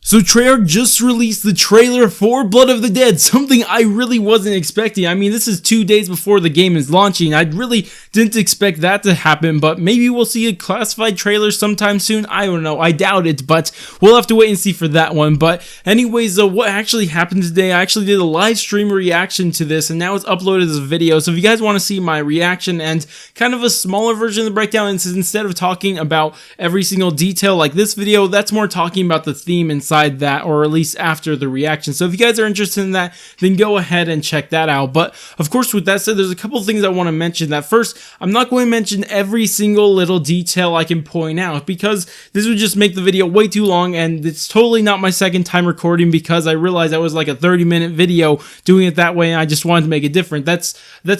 So Treyarch just released the trailer for Blood of the Dead, something I really wasn't expecting. I mean, this is 2 days before the game is launching. I really didn't expect that to happen, but maybe we'll see a classified trailer sometime soon. I don't know. I doubt it, but we'll have to wait and see for that one. But anyways, what actually happened today, I actually did a live stream reaction to this, and now it's uploaded as a video. So if you guys want to see my reaction and kind of a smaller version of the breakdown, instead of talking about every single detail like this video, that's more talking about the theme inside that, or at least after the reaction. So if you guys are interested in that, then go ahead and check that out. But of course, with that said, there's a couple of things I want to mention. That first, I'm not going to mention every single little detail I can point out, because this would just make the video way too long, and it's totally not my second time recording, because I realized that was like a 30-minute video doing it that way, and I just wanted to make it different. That's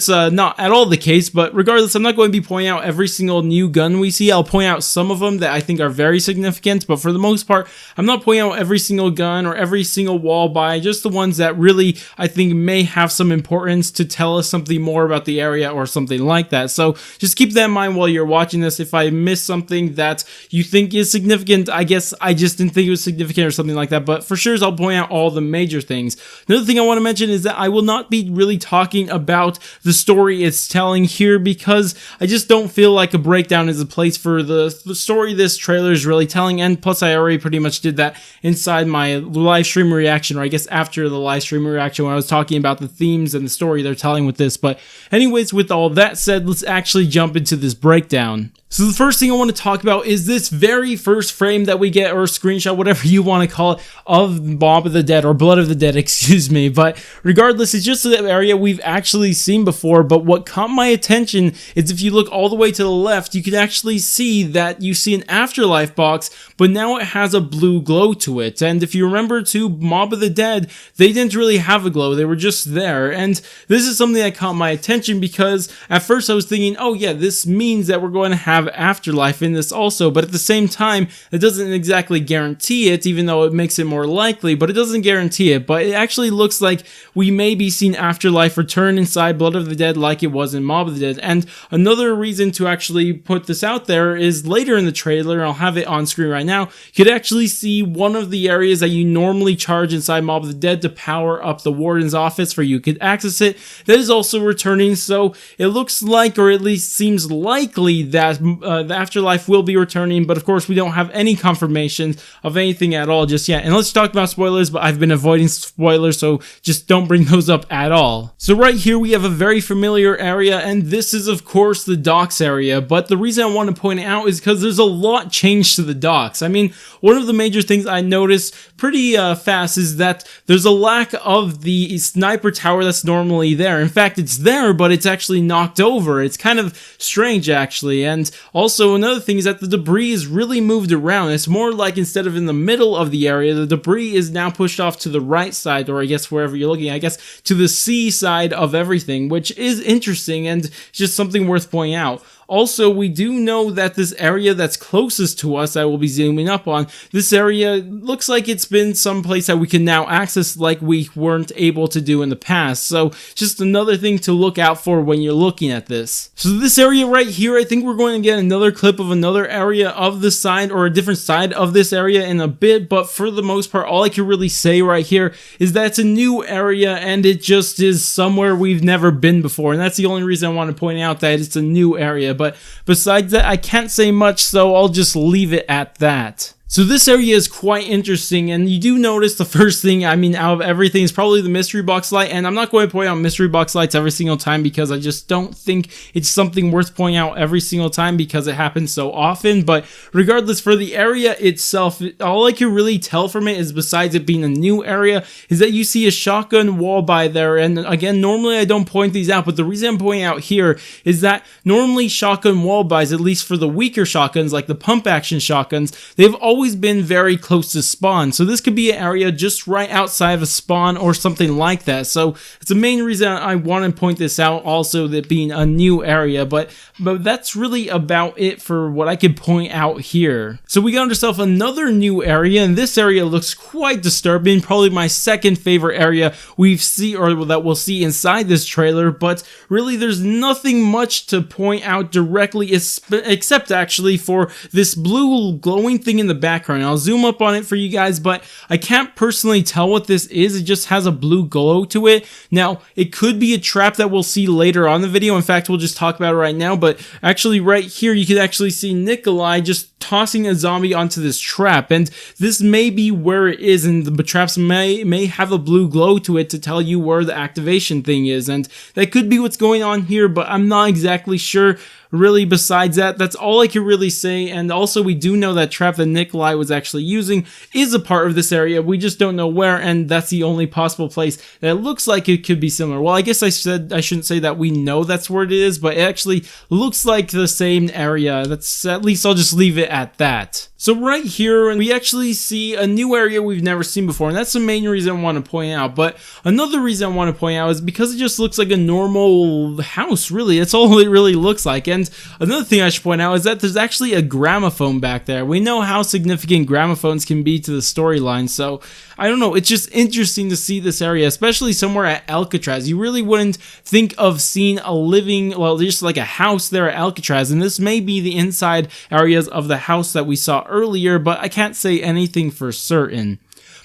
not at all the case, but regardless, I'm not going to be pointing out every single new gun we see. I'll point out some of them that I think are very significant, but for the most part, I'm not pointing out every single gun or every single wall by, just the ones that really I think may have some importance to tell us something more about the area or something like that. So just keep that in mind while you're watching this. If I miss something that you think is significant, I guess I just didn't think it was significant or something like that, but for sure I'll point out all the major things. Another thing I want to mention is that I will not be really talking about the story it's telling here, because I just don't feel like a breakdown is a place for the story this trailer is really telling, and plus I already pretty much did that inside my live stream reaction, or I guess after the live stream reaction, when I was talking about the themes and the story they're telling with this. But anyways, with all that said, let's actually jump into this breakdown. So the first thing I want to talk about is this very first frame that we get, or screenshot, whatever you want to call it, of Mob of the Dead, or Blood of the Dead, excuse me. But regardless, it's just an area we've actually seen before. But what caught my attention is if you look all the way to the left, you can actually see that you see an Afterlife box, but now it has a blue glow to it. And if you remember too, Mob of the Dead, they didn't really have a glow, they were just there. And this is something that caught my attention, because at first I was thinking, oh yeah, this means that we're going to have Afterlife in this also, but at the same time, it doesn't exactly guarantee it, even though it makes it more likely, but it doesn't guarantee it. But it actually looks like we may be seeing Afterlife return inside Blood of the Dead like it was in Mob of the Dead. And another reason to actually put this out there is later in the trailer, I'll have it on screen right now, you could actually see one of the areas that you normally charge inside Mob of the Dead to power up the warden's office for you could access it. That is also returning, so it looks like, or at least seems likely, that the Afterlife will be returning, but of course we don't have any confirmation of anything at all just yet. And let's talk about spoilers, but I've been avoiding spoilers, so just don't bring those up at all. So right here we have a very familiar area, and this is of course the docks area, but the reason I want to point it out is because there's a lot changed to the docks. I mean, one of the major things I noticed pretty fast is that there's a lack of the sniper tower that's normally there. In fact, it's there, but it's actually knocked over. It's kind of strange actually. And also another thing is that the debris is really moved around. It's more like, instead of in the middle of the area, the debris is now pushed off to the right side, or I guess wherever you're looking, I guess to the sea side of everything, which is interesting and just something worth pointing out. Also, we do know that this area that's closest to us, I will be zooming up on, this area looks like it's been someplace that we can now access like we weren't able to do in the past. So just another thing to look out for when you're looking at this. So this area right here, I think we're going to get another clip of another area of the side, or a different side of this area in a bit, but for the most part, all I can really say right here is that it's a new area, and it just is somewhere we've never been before, and that's the only reason I want to point out that it's a new area. But besides that, I can't say much, so I'll just leave it at that. So this area is quite interesting, and you do notice the first thing, I mean, out of everything, is probably the mystery box light, and I'm not going to point out mystery box lights every single time, because I just don't think it's something worth pointing out every single time, because it happens so often. But regardless, for the area itself, all I can really tell from it is, besides it being a new area, is that you see a shotgun wall by there. And again, normally I don't point these out, but the reason I'm pointing out here is that normally shotgun wall buys, at least for the weaker shotguns like the pump action shotguns, they've always been very close to spawn. So this could be an area just right outside of a spawn or something like that. So it's the main reason I want to point this out, also that being a new area, but that's really about it for what I could point out here. So we got ourselves another new area, and this area looks quite disturbing, probably my second favorite area we've seen, or that we'll see inside this trailer. But really there's nothing much to point out directly, except actually for this blue glowing thing in the background. I'll zoom up on it for you guys, but I can't personally tell what this is. It just has a blue glow to it. Now, it could be a trap that we'll see later on in the video. In fact, we'll just talk about it right now, but actually right here, you can actually see Nikolai just tossing a zombie onto this trap, and this may be where it is, and the traps may have a blue glow to it to tell you where the activation thing is, and that could be what's going on here, but I'm not exactly sure. Really, besides that, that's all I can really say. And also, we do know that trap that Nikolai was actually using is a part of this area. We just don't know where, and that's the only possible place that looks like it could be similar. Well, I guess I shouldn't say that we know that's where it is, but it actually looks like the same area. That's, at least I'll just leave it at that. So right here, we actually see a new area we've never seen before, and that's the main reason I want to point out. But another reason I want to point out is because it just looks like a normal house, really. That's all it really looks like. And another thing I should point out is that there's actually a gramophone back there. We know how significant gramophones can be to the storyline, so I don't know, it's just interesting to see this area, especially somewhere at Alcatraz. You really wouldn't think of seeing a living, well, just like a house there at Alcatraz, and this may be the inside areas of the house that we saw earlier, but I can't say anything for certain.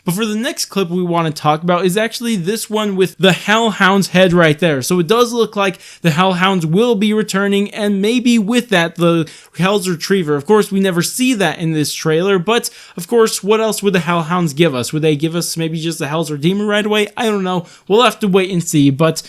But for the next clip we want to talk about is actually this one with the Hellhound's head right there. So it does look like the Hellhounds will be returning, and maybe with that, the Hell's Retriever. Of course, we never see that in this trailer, but of course, what else would the Hellhounds give us? Would they give us maybe just the Hell's Redeemer right away? I don't know. We'll have to wait and see, but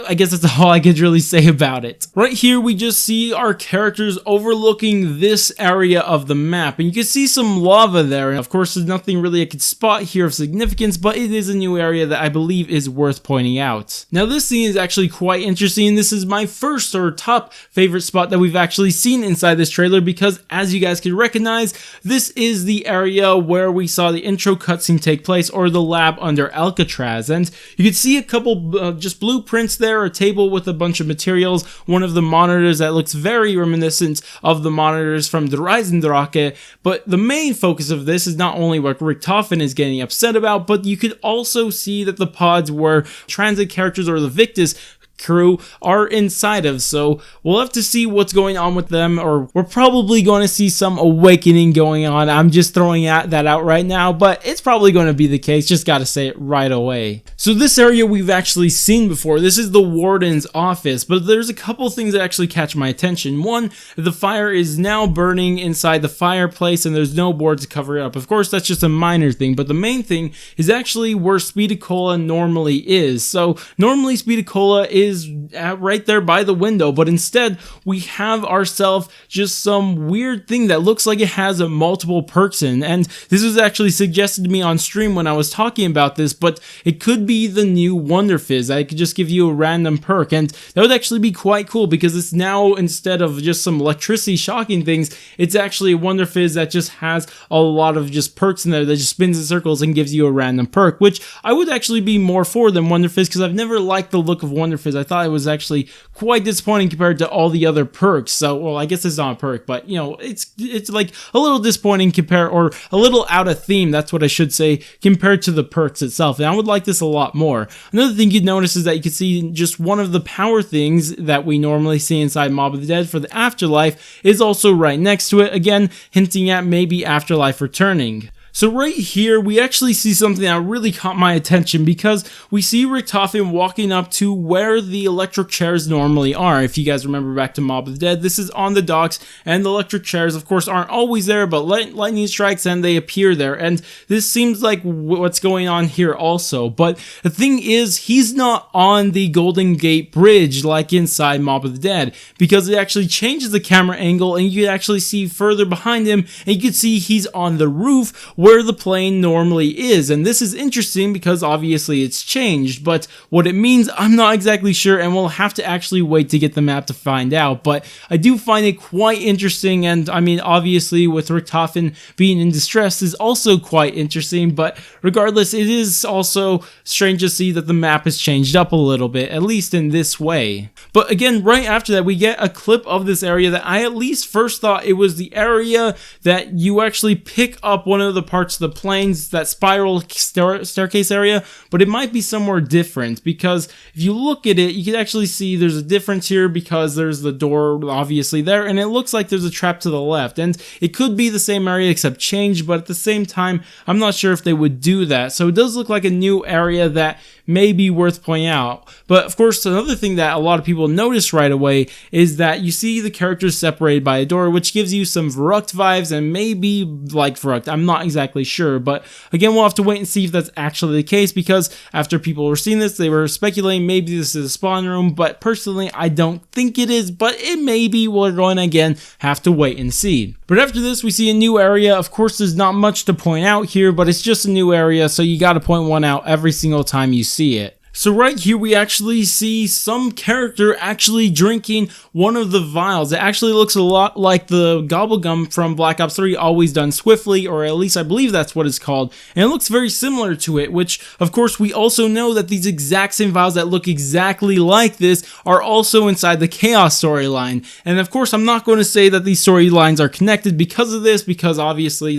I guess that's all I could really say about it. Right here, we just see our characters overlooking this area of the map, and you can see some lava there. And of course, there's nothing really I could spot here of significance, but it is a new area that I believe is worth pointing out. Now, this scene is actually quite interesting. This is my first or top favorite spot that we've actually seen inside this trailer, because as you guys can recognize, this is the area where we saw the intro cutscene take place, or the lab under Alcatraz. And you can see a couple just blueprints there, a table with a bunch of materials, one of the monitors that looks very reminiscent of the monitors from the Reisendrache. But the main focus of this is not only what Richtofen is getting upset about, but you could also see that the pods where transit characters or the Victus crew are inside of, so we'll have to see what's going on with them, or we're probably going to see some awakening going on. I'm just throwing that out right now, but it's probably going to be the case, just gotta say it right away. So this area we've actually seen before. This is the warden's office, but there's a couple things that actually catch my attention. One, the fire is now burning inside the fireplace, and there's no board to cover it up. Of course, that's just a minor thing, but the main thing is actually where Speedicola normally is. So normally Speedicola is right there by the window, but instead we have ourselves just some weird thing that looks like it has a multiple perks in, and this was actually suggested to me on stream when I was talking about this, but it could be the new Wonder Fizz. I could just give you a random perk, and that would actually be quite cool, because it's now, instead of just some electricity shocking things, it's actually a Wonder Fizz that just has a lot of just perks in there that just spins in circles and gives you a random perk, which I would actually be more for than Wonder Fizz, because I've never liked the look of Wonder Fizz. I thought it was actually quite disappointing compared to all the other perks. So, well, I guess it's not a perk, but you know, it's like a little disappointing or a little out of theme, that's what I should say, compared to the perks itself. And I would like this a lot more. Another thing you'd notice is that you can see just one of the power things that we normally see inside Mob of the Dead for the Afterlife is also right next to it, again hinting at maybe Afterlife returning. So right here, we actually see something that really caught my attention, because we see Richtofen walking up to where the electric chairs normally are. If you guys remember back to Mob of the Dead, this is on the docks, and the electric chairs, of course, aren't always there, but lightning strikes and they appear there, and this seems like what's going on here also. But the thing is, he's not on the Golden Gate Bridge like inside Mob of the Dead, because it actually changes the camera angle, and you can actually see further behind him, and you can see he's on the roof where the plane normally is. And this is interesting because obviously it's changed, but what it means I'm not exactly sure, and we'll have to actually wait to get the map to find out. But I do find it quite interesting, and I mean, obviously with Richtofen being in distress is also quite interesting, but regardless, it is also strange to see that the map has changed up a little bit, at least in this way. But again, right after that, we get a clip of this area that I at least first thought it was the area that you actually pick up one of the parts of the planes, that spiral staircase area, but it might be somewhere different, because if you look at it, you can actually see there's a difference here, because there's the door obviously there, and it looks like there's a trap to the left, and it could be the same area except changed, but at the same time, I'm not sure if they would do that. So it does look like a new area that may be worth pointing out. But of course, another thing that a lot of people notice right away is that you see the characters separated by a door, which gives you some Verrucht vibes, and maybe like Verrucht, I'm not exactly sure, but again, we'll have to wait and see if that's actually the case, because after people were seeing this, they were speculating maybe this is a spawn room, but personally, I don't think it is, but it may be. We're going to again have to wait and see. But after this, we see a new area. Of course, there's not much to point out here, but it's just a new area, so you got to point one out every single time you see it. So right here, we actually see some character actually drinking one of the vials. It actually looks a lot like the gobblegum from Black Ops 3, always done swiftly, or at least I believe that's what it's called. And it looks very similar to it, which, of course, we also know that these exact same vials that look exactly like this are also inside the Chaos storyline. And of course, I'm not going to say that these storylines are connected because of this, because obviously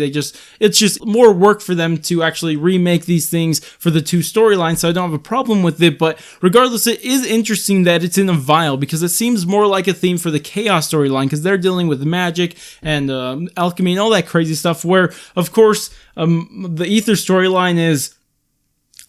it's just more work for them to actually remake these things for the two storylines, so I don't have a problem with it. But regardless, it is interesting that it's in a vial, because it seems more like a theme for the Chaos storyline, because they're dealing with magic and alchemy and all that crazy stuff, where of course the Ether storyline is,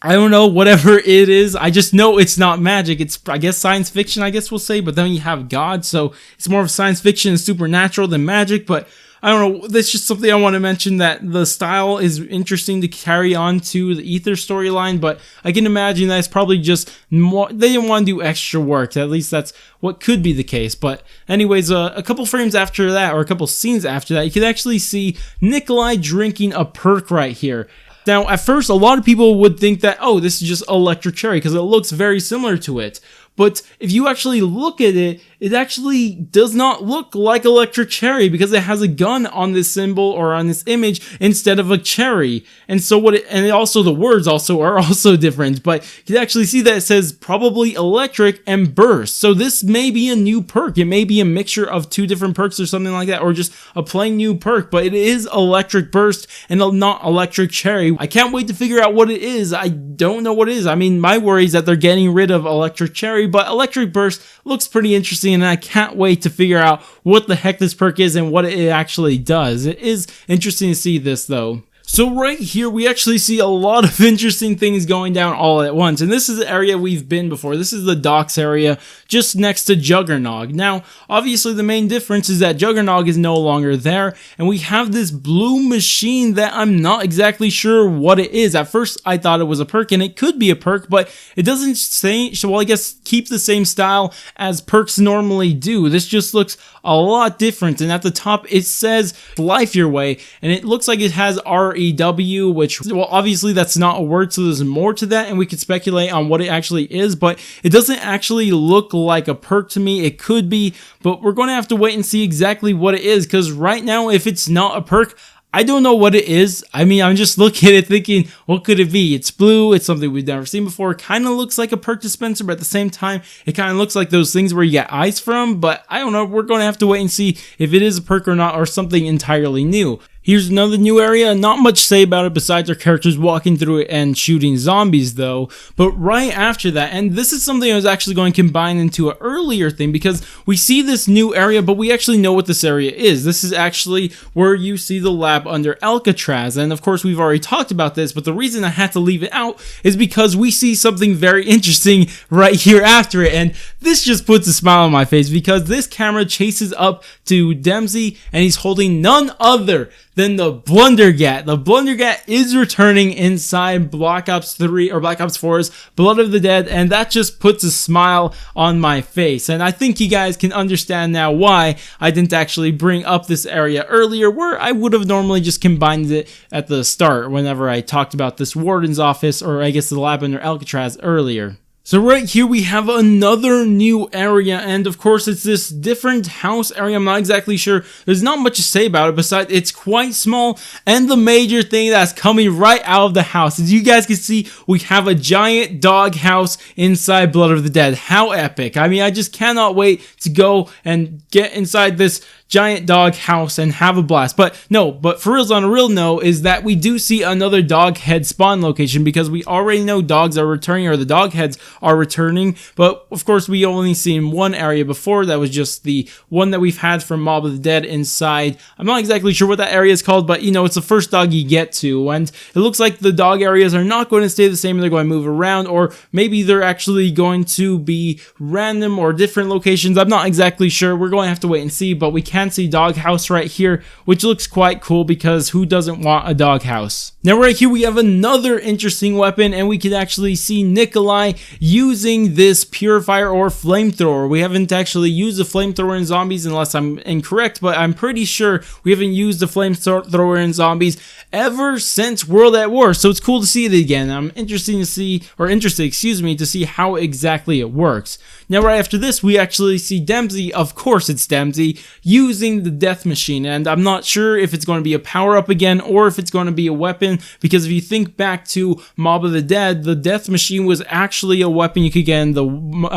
I don't know, whatever it is. I just know it's not magic. It's, I guess, science fiction, I guess we'll say, but then you have God, so it's more of science fiction and supernatural than magic. But I don't know, that's just something I want to mention, that the style is interesting to carry on to the Ether storyline, but I can imagine that it's probably just more, they didn't want to do extra work. At least that's what could be the case. But anyways, a couple frames after that, or a couple scenes after that, you can actually see Nikolai drinking a perk right here. Now, at first, a lot of people would think that, oh, this is just Electric Cherry, because it looks very similar to it. But if you actually look at it, it actually does not look like Electric Cherry, because it has a gun on this symbol, or on this image, instead of a cherry. And so also the words also are also different, but you can actually see that it says probably electric and burst. So this may be a new perk. It may be a mixture of two different perks or something like that, or just a plain new perk, but it is electric burst and not electric cherry. I can't wait to figure out what it is. I don't know what it is. I mean, my worry is that they're getting rid of electric cherry, but electric burst looks pretty interesting, and I can't wait to figure out what the heck this perk is and what it actually does. It is interesting to see this though. So right here, we actually see a lot of interesting things going down all at once. And this is the area we've been before. This is the docks area just next to Juggernog. Now, obviously the main difference is that Juggernog is no longer there. And we have this blue machine that I'm not exactly sure what it is. At first, I thought it was a perk, and it could be a perk, but it doesn't say, well, I guess keep the same style as perks normally do. This just looks a lot different. And at the top, it says Life Your Way, and it looks like it has REW, which, well, obviously that's not a word, so there's more to that, and we could speculate on what it actually is, but it doesn't actually look like a perk to me. It could be, but we're going to have to wait and see exactly what it is, because right now, if it's not a perk, I don't know what it is. I mean, I'm just looking at it thinking, what could it be? It's blue. It's something we've never seen before. Kind of looks like a perk dispenser, but at the same time, it kind of looks like those things where you get ice from. But I don't know. We're going to have to wait and see if it is a perk or not, or something entirely new. Here's another new area. Not much to say about it besides our characters walking through it and shooting zombies though. But right after that, and this is something I was actually going to combine into an earlier thing, because we see this new area, but we actually know what this area is. This is actually where you see the lab under Alcatraz. And of course, we've already talked about this, but the reason I had to leave it out is because we see something very interesting right here after it. And this just puts a smile on my face, because this camera chases up to Dempsey, and he's holding none other than the Blundergat. The Blundergat is returning inside Black Ops 3 or Black Ops 4's Blood of the Dead, and that just puts a smile on my face. And I think you guys can understand now why I didn't actually bring up this area earlier, where I would have normally just combined it at the start whenever I talked about this warden's office, or I guess the lab under Alcatraz earlier. So right here we have another new area, and of course it's this different house area. I'm not exactly sure. There's not much to say about it besides it's quite small, and the major thing that's coming right out of the house, as you guys can see, we have a giant dog house inside Blood of the Dead. How epic. I mean, I just cannot wait to go and get inside this giant dog house and have a blast. But for reals, on a real note, is that we do see another dog head spawn location, because we already know dogs are returning, or the dog heads are returning. But of course we only seen one area before. That was just the one that we've had from Mob of the Dead inside. I'm not exactly sure what that area is called, but you know, it's the first dog you get to, and it looks like the dog areas are not going to stay the same. They're going to move around, or maybe they're actually going to be random or different locations. I'm not exactly sure. We're going to have to wait and see, but we can see dog house right here, which looks quite cool, because who doesn't want a dog house? Now right here we have another interesting weapon, and we can actually see Nikolai using this purifier or flamethrower. We haven't actually used a flamethrower in zombies, unless I'm incorrect, but I'm pretty sure we haven't used a flamethrower in zombies ever since World at War, so it's cool to see it again. I'm interested to see how exactly it works. Now right after this we actually see Dempsey, of course it's Dempsey, using the death machine, and I'm not sure if it's going to be a power-up again or if it's going to be a weapon, because if you think back to Mob of the Dead, the death machine was actually a weapon you could get in the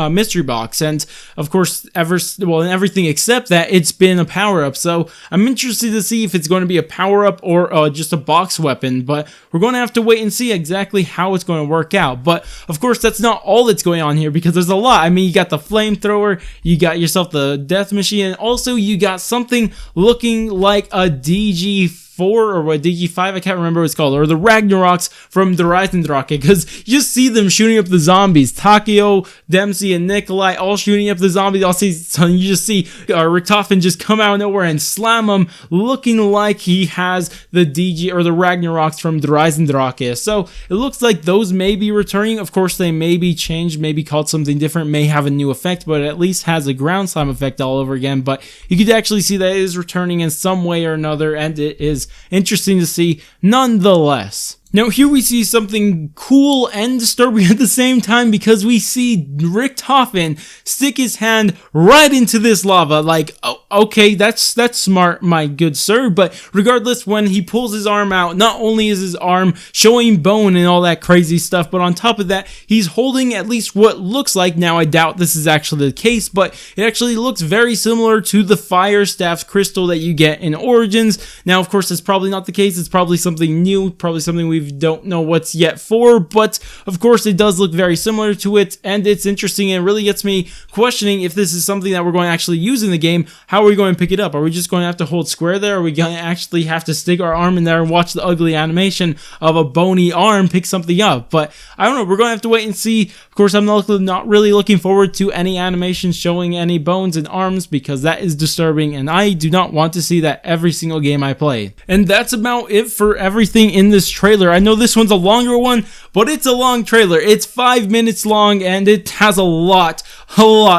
mystery box, and of course in everything except that, it's been a power-up. So I'm interested to see if it's going to be a power-up or just a box weapon, but we're going to have to wait and see exactly how it's going to work out. But of course that's not all that's going on here, because there's a lot. I mean, you got the flamethrower, you got yourself the death machine, and also you got something looking like a DG4 or what, DG5, I can't remember what it's called, or the Ragnaroks from the Reisendrache, because you just see them shooting up the zombies. Takeo, Dempsey, and Nikolai all shooting up the zombies. You just see Richtofen just come out of nowhere and slam them, looking like he has the DG or the Ragnaroks from the Reisendrache. So it looks like those may be returning. Of course they may be changed, maybe called something different, may have a new effect, but it at least has a ground slam effect all over again. But you could actually see that it is returning in some way or another, and it is interesting to see nonetheless. Now here we see something cool and disturbing at the same time, because we see Richtofen stick his hand right into this lava. Like, oh, okay, that's smart, my good sir. But regardless, when he pulls his arm out, not only is his arm showing bone and all that crazy stuff, but on top of that, he's holding at least what looks like, now I doubt this is actually the case, but it actually looks very similar to the Fire Staff crystal that you get in Origins. Now of course that's probably not the case. It's probably something new, probably something we don't know what's yet for, but of course it does look very similar to it, and it's interesting, and it really gets me questioning if this is something that we're going to actually use in the game. How are we going to pick it up? Are we just going to have to hold square there? Are we going to actually have to stick our arm in there and watch the ugly animation of a bony arm pick something up? But I don't know, we're going to have to wait and see. Of course I'm not really looking forward to any animations showing any bones and arms, because that is disturbing, and I do not want to see that every single game I play. And that's about it for everything in this trailer. I know this one's a longer one, but it's a long trailer. It's 5 minutes long, and it has a lot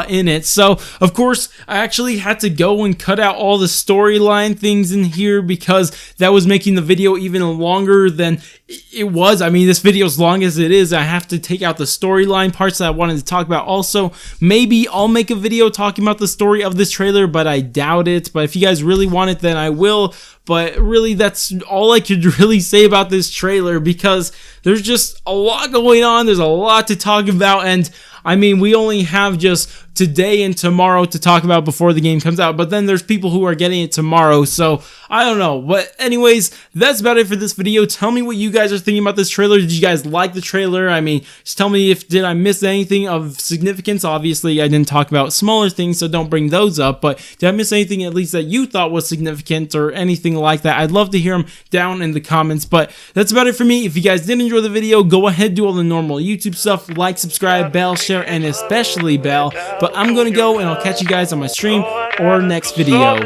in it. So of course I actually had to go and cut out all the storyline things in here, because that was making the video even longer than it was. I mean, this video as long as it is, I have to take out the storyline parts that I wanted to talk about. Also, maybe I'll make a video talking about the story of this trailer, but I doubt it. But if you guys really want it, then I will. But really, that's all I could really say about this trailer, because there's just a lot going on. There's a lot to talk about, and I mean, we only have just today and tomorrow to talk about before the game comes out, but then there's people who are getting it tomorrow, so I don't know. But anyways, that's about it for this video. Tell me what you guys are thinking about this trailer. Did you guys like the trailer? I mean, just tell me did I miss anything of significance? Obviously, I didn't talk about smaller things, so don't bring those up, but did I miss anything at least that you thought was significant or anything like that? I'd love to hear them down in the comments. But that's about it for me. If you guys did enjoy the video, go ahead, do all the normal YouTube stuff, like, subscribe, bell, share, and especially bell. But I'm gonna go, and I'll catch you guys on my stream or next video.